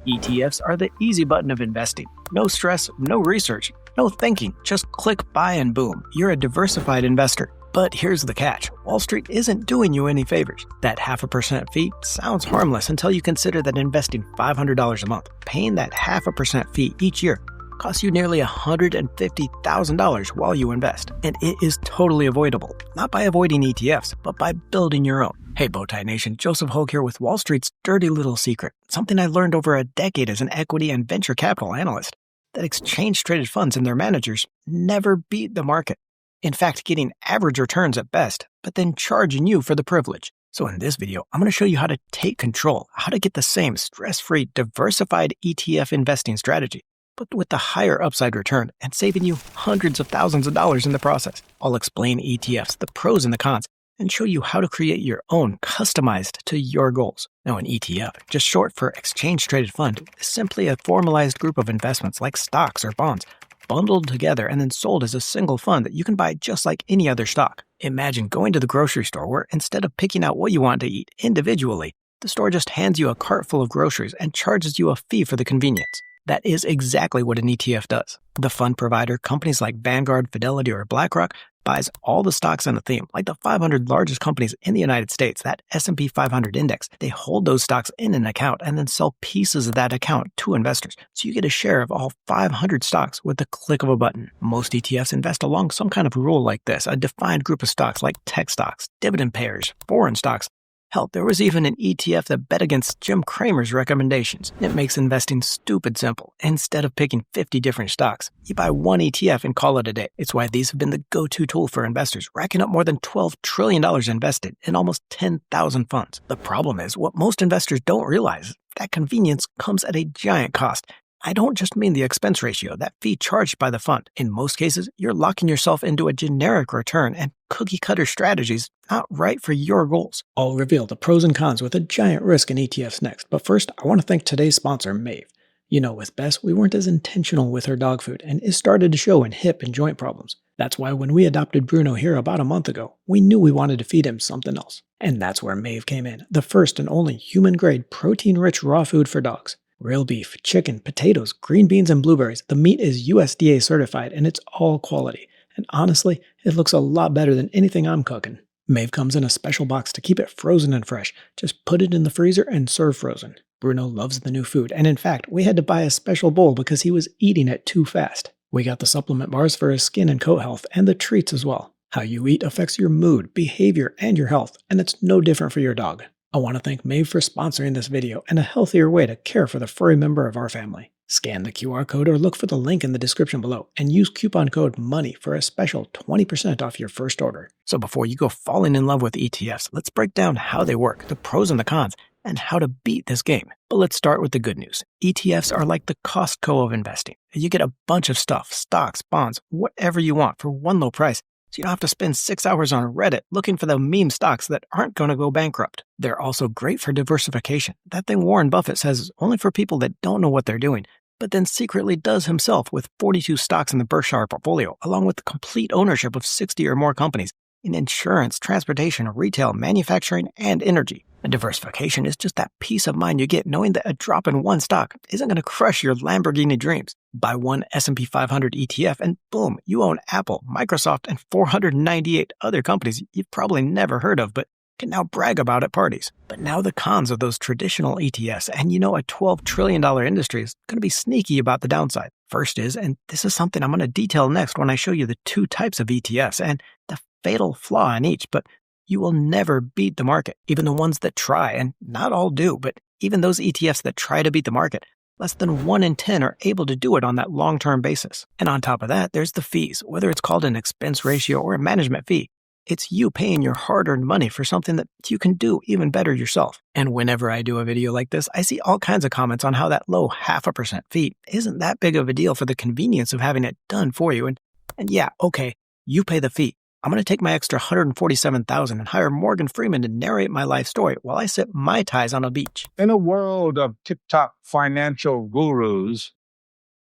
ETFs are the easy button of investing. No stress, no research, no thinking. Just click buy and boom, you're a diversified investor. But here's the catch. Wall Street isn't doing you any favors. That 0.5% fee sounds harmless until you consider that investing $500 a month, paying that 0.5% fee each year, costs you nearly $150,000 while you invest. And it is totally avoidable. Not by avoiding ETFs, but by building your own. Hey Bowtie Nation, Joseph Hogue here with Wall Street's dirty little secret. Something I learned over a decade as an equity and venture capital analyst. That exchange-traded funds and their managers never beat the market. In fact, getting average returns at best, but then charging you for the privilege. So in this video, I'm going to show you how to take control, how to get the same stress-free, diversified ETF investing strategy, but with the higher upside return and saving you hundreds of thousands of dollars in the process. I'll explain ETFs, the pros and the cons, and show you how to create your own customized to your goals. Now, an ETF, just short for exchange-traded fund, is simply a formalized group of investments like stocks or bonds, bundled together and then sold as a single fund that you can buy just like any other stock. Imagine going to the grocery store where instead of picking out what you want to eat individually, the store just hands you a cart full of groceries and charges you a fee for the convenience. That is exactly what an ETF does. The fund provider, companies like Vanguard, Fidelity, or BlackRock, buys all the stocks on a theme, like the 500 largest companies in the United States, that S&P 500 index. They hold those stocks in an account and then sell pieces of that account to investors. So you get a share of all 500 stocks with the click of a button. Most ETFs invest along some kind of rule like this, a defined group of stocks like tech stocks, dividend payers, foreign stocks. Hell, there was even an ETF that bet against Jim Cramer's recommendations. It makes investing stupid simple. Instead of picking 50 different stocks, you buy one ETF and call it a day. It's why these have been the go-to tool for investors, racking up more than $12 trillion invested in almost 10,000 funds. The problem is, what most investors don't realize, that convenience comes at a giant cost. I don't just mean the expense ratio, that fee charged by the fund. In most cases, you're locking yourself into a generic return and cookie-cutter strategies not right for your goals. I'll reveal the pros and cons with a giant risk in ETFs next, but first, I want to thank today's sponsor, Maeve. You know, with Bess, we weren't as intentional with her dog food, and it started to show in hip and joint problems. That's why when we adopted Bruno here about a month ago, we knew we wanted to feed him something else. And that's where Maeve came in, the first and only human-grade, protein-rich raw food for dogs. Real beef, chicken, potatoes, green beans, and blueberries. The meat is USDA certified and it's all quality. And honestly, it looks a lot better than anything I'm cooking. Maeve comes in a special box to keep it frozen and fresh. Just put it in the freezer and serve frozen. Bruno loves the new food, and in fact, we had to buy a special bowl because he was eating it too fast. We got the supplement bars for his skin and coat health, and the treats as well. How you eat affects your mood, behavior, and your health, and it's no different for your dog. I want to thank Maeve for sponsoring this video and a healthier way to care for the furry member of our family. Scan the QR code or look for the link in the description below and use coupon code MONEY for a special 20% off your first order. So before you go falling in love with ETFs, let's break down how they work, the pros and the cons, and how to beat this game. But let's start with the good news. ETFs are like the Costco of investing. You get a bunch of stuff, stocks, bonds, whatever you want for one low price. So you don't have to spend 6 hours on Reddit looking for the meme stocks that aren't going to go bankrupt. They're also great for diversification. That thing Warren Buffett says is only for people that don't know what they're doing, but then secretly does himself with 42 stocks in the Berkshire portfolio, along with complete ownership of 60 or more companies in insurance, transportation, retail, manufacturing, and energy. A diversification is just that peace of mind you get knowing that a drop in one stock isn't going to crush your Lamborghini dreams. Buy one S&P 500 ETF and boom, you own Apple, Microsoft, and 498 other companies you've probably never heard of, but can now brag about at parties. But now the cons of those traditional ETFs, and you know a $12 trillion industry is going to be sneaky about the downside. First is, and this is something I'm going to detail next when I show you the two types of ETFs and the fatal flaw in each, but you will never beat the market. Even the ones that try, and not all do, but even those ETFs that try to beat the market, less than 1 in 10 are able to do it on that long-term basis. And on top of that, there's the fees, whether it's called an expense ratio or a management fee. It's you paying your hard-earned money for something that you can do even better yourself. And whenever I do a video like this, I see all kinds of comments on how that low 0.5% fee isn't that big of a deal for the convenience of having it done for you. And yeah, okay, you pay the fee. I'm going to take my extra $147,000 and hire Morgan Freeman to narrate my life story while I sip Mai Tais on a beach. In a world of tip-top financial gurus,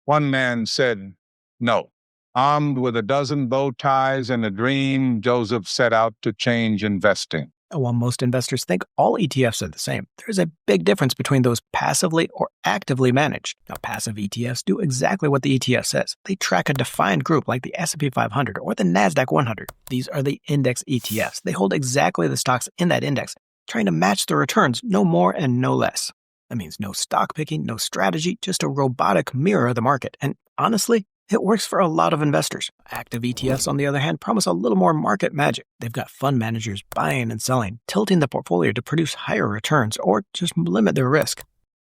one man said no. Armed with a dozen bow ties and a dream, Joseph set out to change investing. And while most investors think all ETFs are the same, there's a big difference between those passively or actively managed. Now, passive ETFs do exactly what the ETF says. They track a defined group like the S&P 500 or the NASDAQ 100. These are the index ETFs. They hold exactly the stocks in that index, trying to match the returns, no more and no less. That means no stock picking, no strategy, just a robotic mirror of the market. And honestly, it works for a lot of investors. Active ETFs, on the other hand, promise a little more market magic. They've got fund managers buying and selling, tilting the portfolio to produce higher returns or just limit their risk.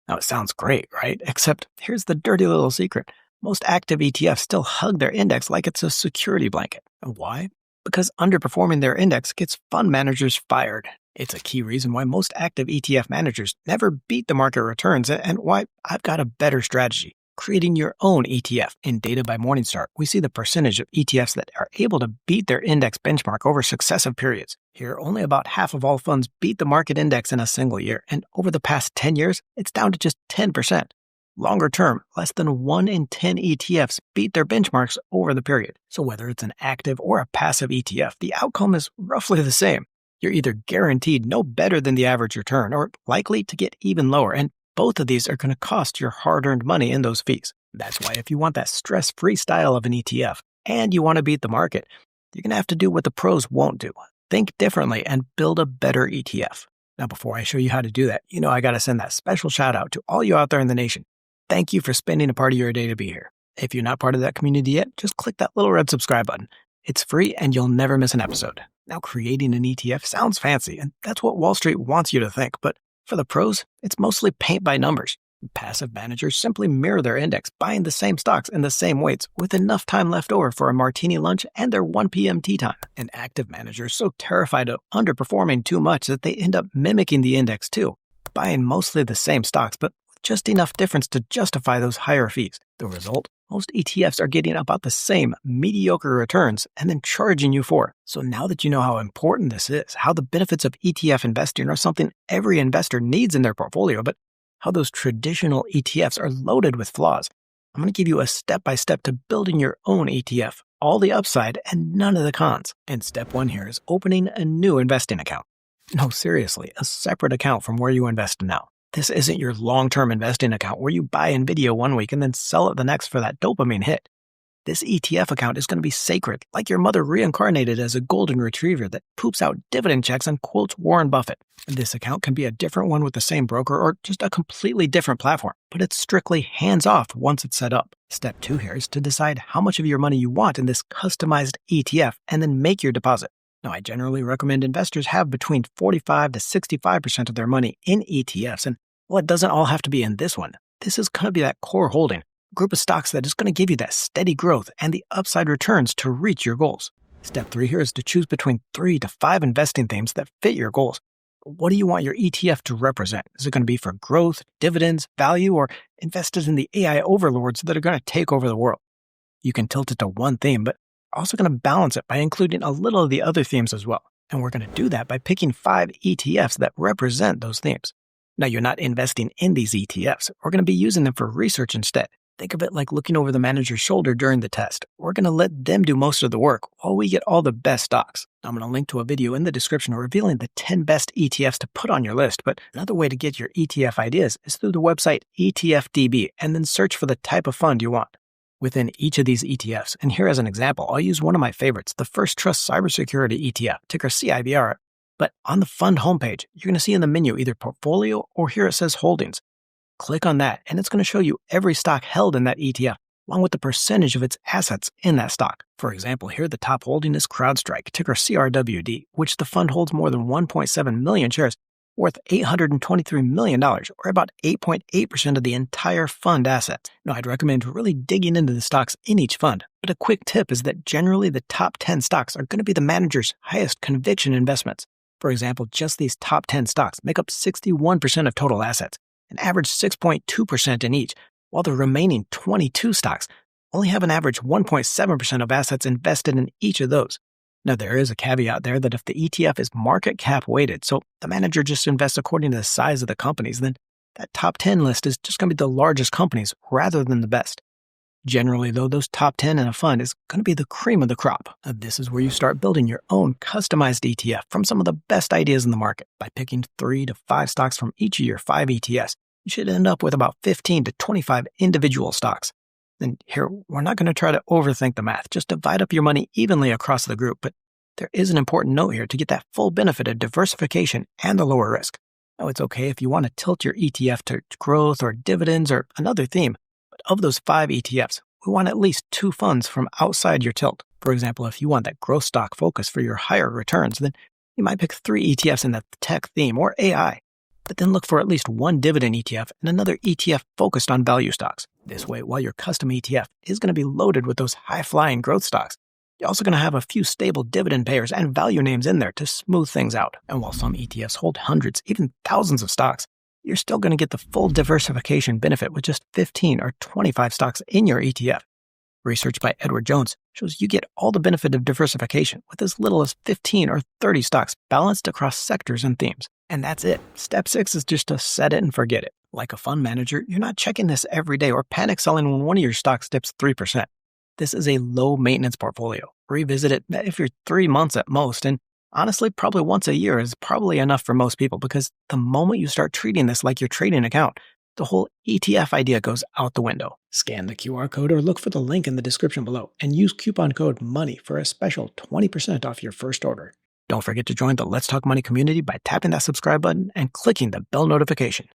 Now, it sounds great, right? Except here's the dirty little secret. Most active ETFs still hug their index like it's a security blanket. And why? Because underperforming their index gets fund managers fired. It's a key reason why most active ETF managers never beat the market returns and why I've got a better strategy. Creating your own ETF. In Data by Morningstar, we see the percentage of ETFs that are able to beat their index benchmark over successive periods. Here, only about half of all funds beat the market index in a single year, and over the past 10 years, it's down to just 10%. Longer term, less than 1 in 10 ETFs beat their benchmarks over the period. So whether it's an active or a passive ETF, the outcome is roughly the same. You're either guaranteed no better than the average return or likely to get even lower, and both of these are going to cost your hard-earned money in those fees. That's why if you want that stress-free style of an ETF and you want to beat the market, you're going to have to do what the pros won't do. Think differently and build a better ETF. Now, before I show you how to do that, I got to send that special shout out to all you out there in the nation. Thank you for spending a part of your day to be here. If you're not part of that community yet, just click that little red subscribe button. It's free and you'll never miss an episode. Now, creating an ETF sounds fancy, and that's what Wall Street wants you to think, but for the pros, it's mostly paint by numbers. Passive managers simply mirror their index, buying the same stocks in the same weights with enough time left over for a martini lunch and their 1 p.m. tea time. And active managers so terrified of underperforming too much that they end up mimicking the index too, buying mostly the same stocks, but with just enough difference to justify those higher fees. The result? Most ETFs are getting about the same mediocre returns and then charging you for it. So now that you know how important this is, how the benefits of ETF investing are something every investor needs in their portfolio, but how those traditional ETFs are loaded with flaws, I'm going to give you a step-by-step to building your own ETF, all the upside and none of the cons. And step 1 here is opening a new investing account. No, seriously, a separate account from where you invest now. This isn't your long-term investing account where you buy NVIDIA one week and then sell it the next for that dopamine hit. This ETF account is going to be sacred, like your mother reincarnated as a golden retriever that poops out dividend checks and quotes Warren Buffett. This account can be a different one with the same broker or just a completely different platform, but it's strictly hands-off once it's set up. Step 2 here is to decide how much of your money you want in this customized ETF and then make your deposit. Now, I generally recommend investors have between 45 to 65% of their money in ETFs, and well, it doesn't all have to be in this one. This is going to be that core holding, a group of stocks that is going to give you that steady growth and the upside returns to reach your goals. Step 3 here is to choose between 3 to 5 investing themes that fit your goals. What do you want your ETF to represent? Is it going to be for growth, dividends, value, or invested in the AI overlords that are going to take over the world? You can tilt it to one theme, but also going to balance it by including a little of the other themes as well. And we're going to do that by picking 5 ETFs that represent those themes. Now, you're not investing in these ETFs. We're going to be using them for research instead. Think of it like looking over the manager's shoulder during the test. We're going to let them do most of the work while we get all the best stocks. I'm going to link to a video in the description revealing the 10 best ETFs to put on your list. But another way to get your ETF ideas is through the website ETFDB and then search for the type of fund you want. Within each of these ETFs, and here as an example, I'll use one of my favorites, the First Trust Cybersecurity ETF, ticker CIBR. But on the fund homepage, you're going to see in the menu either portfolio or here it says holdings. Click on that, and it's going to show you every stock held in that ETF, along with the percentage of its assets in that stock. For example, here the top holding is CrowdStrike, ticker CRWD, which the fund holds more than 1.7 million shares, worth $823 million, or about 8.8% of the entire fund assets. Now, I'd recommend really digging into the stocks in each fund, but a quick tip is that generally the top 10 stocks are going to be the manager's highest conviction investments. For example, just these top 10 stocks make up 61% of total assets, an average 6.2% in each, while the remaining 22 stocks only have an average 1.7% of assets invested in each of those. Now, there is a caveat there that if the ETF is market cap weighted, so the manager just invests according to the size of the companies, then that top 10 list is just going to be the largest companies rather than the best. Generally, though, those top 10 in a fund is going to be the cream of the crop. This is where you start building your own customized ETF from some of the best ideas in the market. By picking 3 to 5 stocks from each of your 5 ETFs, you should end up with about 15 to 25 individual stocks. Then here, we're not going to try to overthink the math. Just divide up your money evenly across the group. But there is an important note here to get that full benefit of diversification and the lower risk. Now, it's okay if you want to tilt your ETF to growth or dividends or another theme. But of those 5 ETFs, we want at least 2 funds from outside your tilt. For example, if you want that growth stock focus for your higher returns, then you might pick 3 ETFs in the tech theme or AI. But then look for at least 1 dividend ETF and another ETF focused on value stocks. This way, while your custom ETF is going to be loaded with those high-flying growth stocks, you're also going to have a few stable dividend payers and value names in there to smooth things out. And while some ETFs hold hundreds, even thousands of stocks, you're still going to get the full diversification benefit with just 15 or 25 stocks in your ETF. Research by Edward Jones shows you get all the benefit of diversification with as little as 15 or 30 stocks balanced across sectors and themes. And that's it. Step 6 is just to set it and forget it. Like a fund manager, you're not checking this every day or panic selling when one of your stocks dips 3%. This is a low-maintenance portfolio. Revisit it every 3 months at most, and honestly, probably once a year is probably enough for most people because the moment you start treating this like your trading account, the whole ETF idea goes out the window. Scan the QR code or look for the link in the description below and use coupon code MONEY for a special 20% off your first order. Don't forget to join the Let's Talk Money community by tapping that subscribe button and clicking the bell notification.